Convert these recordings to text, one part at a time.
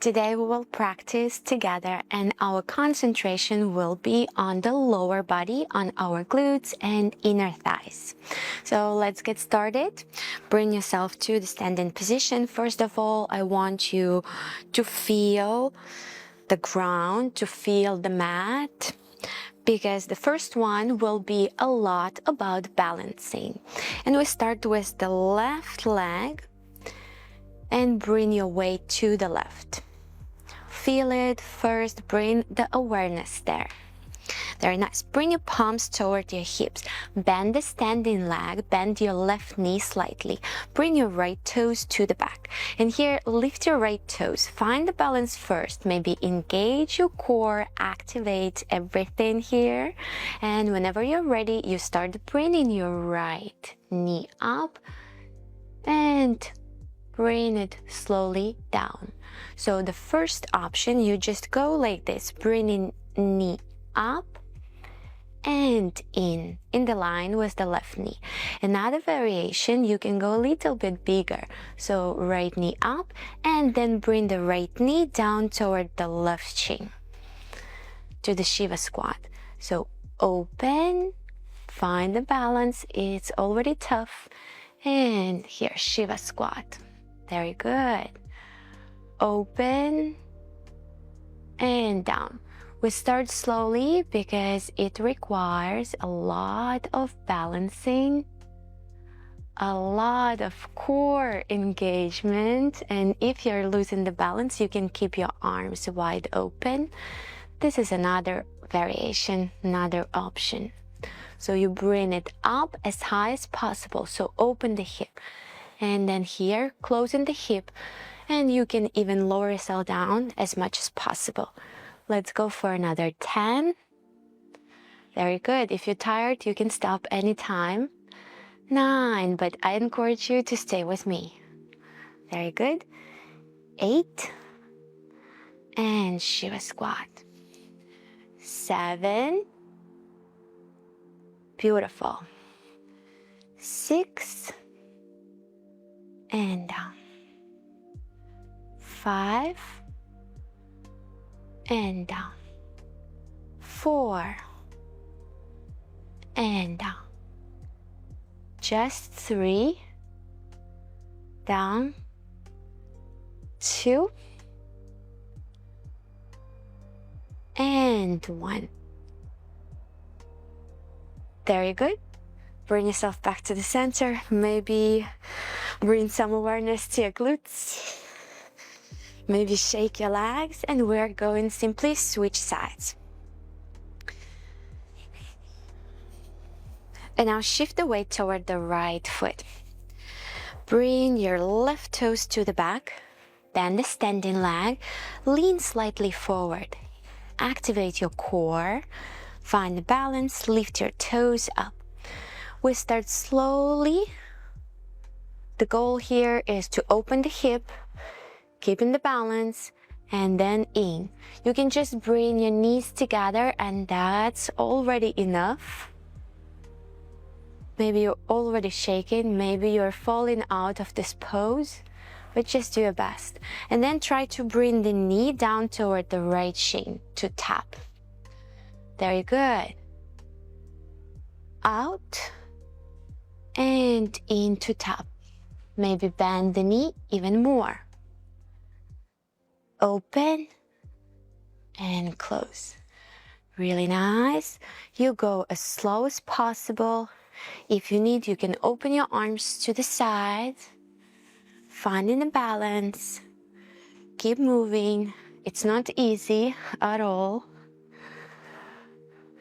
Today we will practice together and our concentration will be on the lower body, on our glutes and inner thighs. So let's get started. Bring yourself to the standing position. First of all, I want you to feel the ground, to feel the mat, because the first one will be a lot about balancing. And we start with the left leg and bring your weight to the left. Feel it first, bring the awareness there. Very nice. Bring your palms toward your hips. Bend the standing leg, bend your left knee slightly. Bring your right toes to the back. And here, lift your right toes. Find the balance first. Maybe engage your core, activate everything here. And whenever you're ready, you start bringing your right knee up and bring it slowly down. So the first option, you just go like this, bringing knee up and in the line with the left knee. Another variation, you can go a little bit bigger. So right knee up and then bring the right knee down toward the left shin to the Shiva squat. So open, find the balance, it's already tough. And here, Shiva squat. Very good. Open and down. We start slowly because it requires a lot of balancing, a lot of core engagement, and if you're losing the balance, you can keep your arms wide open. This is another variation, another option. So you bring it up as high as possible, so open the hip. And then here, closing the hip, and you can even lower yourself down as much as possible. Let's go for another 10. Very good. If you're tired, you can stop anytime. 9, but I encourage you to stay with me. Very good. 8, and Shiva squat. 7, beautiful. 6, and down. 5, and down. 4, and down. Just 3, down. 2, and 1. Very good. Bring yourself back to the center. Maybe bring some awareness to your glutes. Maybe shake your legs, and we're going simply switch sides. And now shift the weight toward the right foot. Bring your left toes to the back, bend the standing leg, lean slightly forward. Activate your core, find the balance, lift your toes up. We start slowly. The goal here is to open the hip, keeping the balance, and then in. You can just bring your knees together and that's already enough. Maybe you're already shaking, maybe you're falling out of this pose, but just do your best. And then try to bring the knee down toward the right shin to tap. Very good. Out and in to tap. Maybe bend the knee even more. Open and close. Really nice. You go as slow as possible. If you need, you can open your arms to the side, finding a balance. Keep moving. It's not easy at all.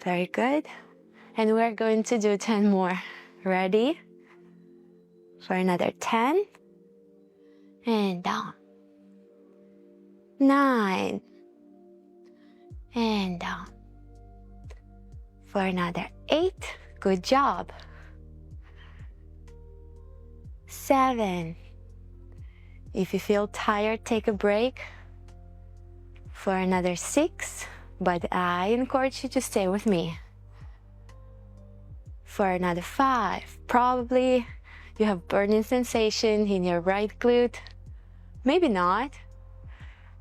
Very good. And we're going to do 10 more. Ready? For another 10. And down. 9, and down. For another 8, good job. 7, if you feel tired, take a break. For another 6, but I encourage you to stay with me. For another 5, probably you have burning sensation in your right glute. Maybe not.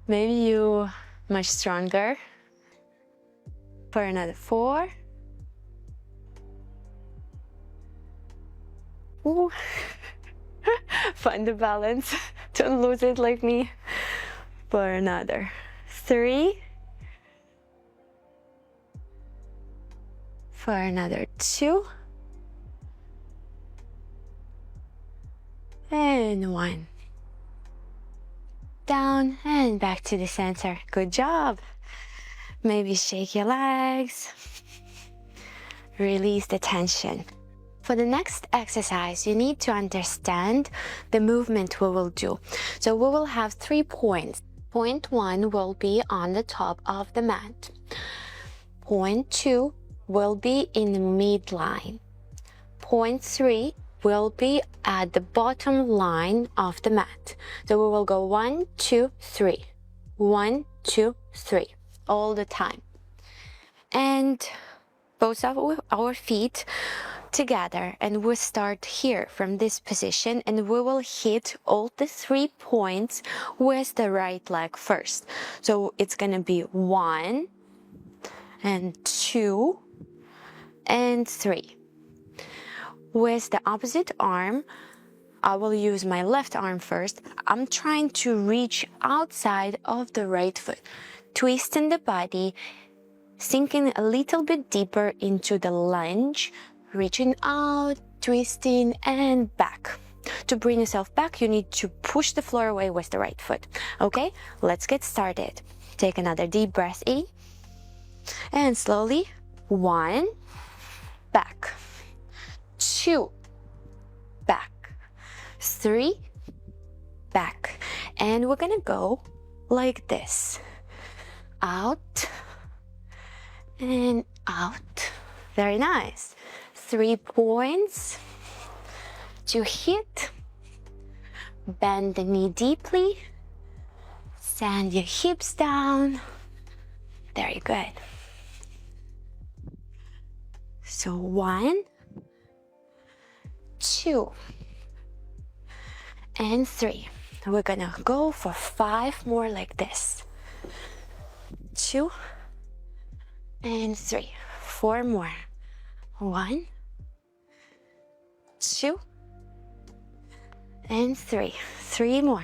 Maybe you much stronger. For another 4. Ooh. Find the balance. Don't lose it like me. For another 3. For another 2. And 1. Down and back to the center. Good job. Maybe shake your legs. Release the tension. For the next exercise, you need to understand the movement we will do. So we will have 3 points. Point 1 will be on the top of the mat. Point 2 will be in the midline. Point 3 will be at the bottom line of the mat. So we will go 1, 2, 3. 1, 2, 3. All the time. And both of our feet together, and we start here from this position, and we will hit all the 3 points with the right leg first. So it's gonna be 1 and 2 and 3. With the opposite arm, I will use my left arm first. I'm trying to reach outside of the right foot, twisting the body, sinking a little bit deeper into the lunge, reaching out, twisting, and back. To bring yourself back, you need to push the floor away with the right foot. Okay, let's get started. Take another deep breath in, and slowly, 1, back, 2, back, 3, back. And we're gonna go like this. Out, and out. Very nice. 3 points to hit. Bend the knee deeply. Send your hips down. Very good. So 1, 2, and 3. We're gonna go for 5 more like this. 2 and 3. 4 more. 1, 2, and 3. 3 more.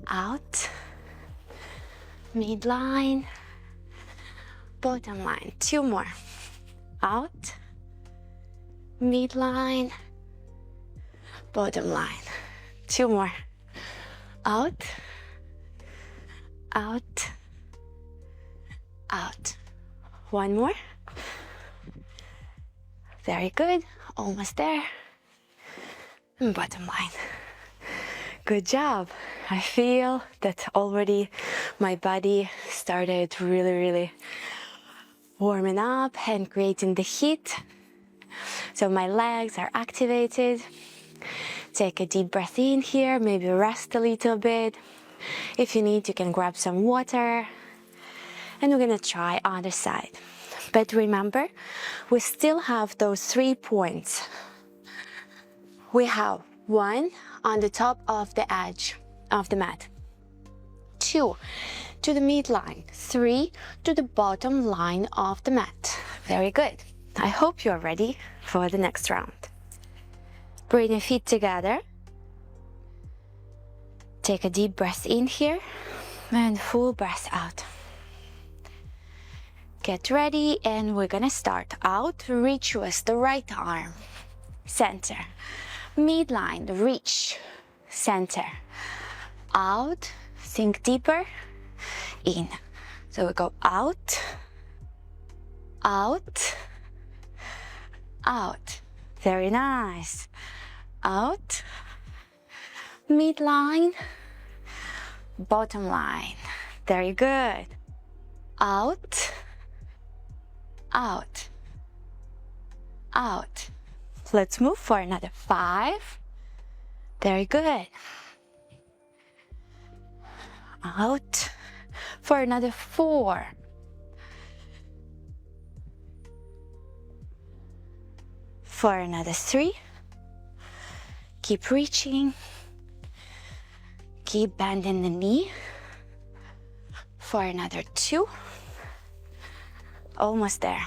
Out, midline, bottom line. 2 more. Out, midline, bottom line. 2 more. Out, out, out. 1 more. Very good. Almost there. And bottom line. Good job. I feel that already my body started really warming up and creating the heat. So my legs are activated. Take a deep breath in here, maybe rest a little bit. If you need, you can grab some water. And we're gonna try other side. But remember, we still have those 3 points. We have 1 on the top of the edge of the mat, 2 to the midline, 3 to the bottom line of the mat. Very good. I hope you're ready for the next round. Bring your feet together. Take a deep breath in here and full breath out. Get ready, and we're gonna start out. Reach with the right arm, center. Midline, reach, center. Out, sink deeper, in. So we go out, out, out. Very nice. Out, midline, bottom line. Very good. Out, out, out. Let's move for another 5. Very good. Out for another 4. For another 3. Keep reaching. Keep bending the knee. for another 2. Almost there.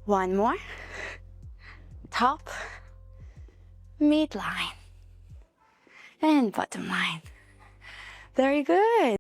1 more. Top, midline, and bottom line. Very good.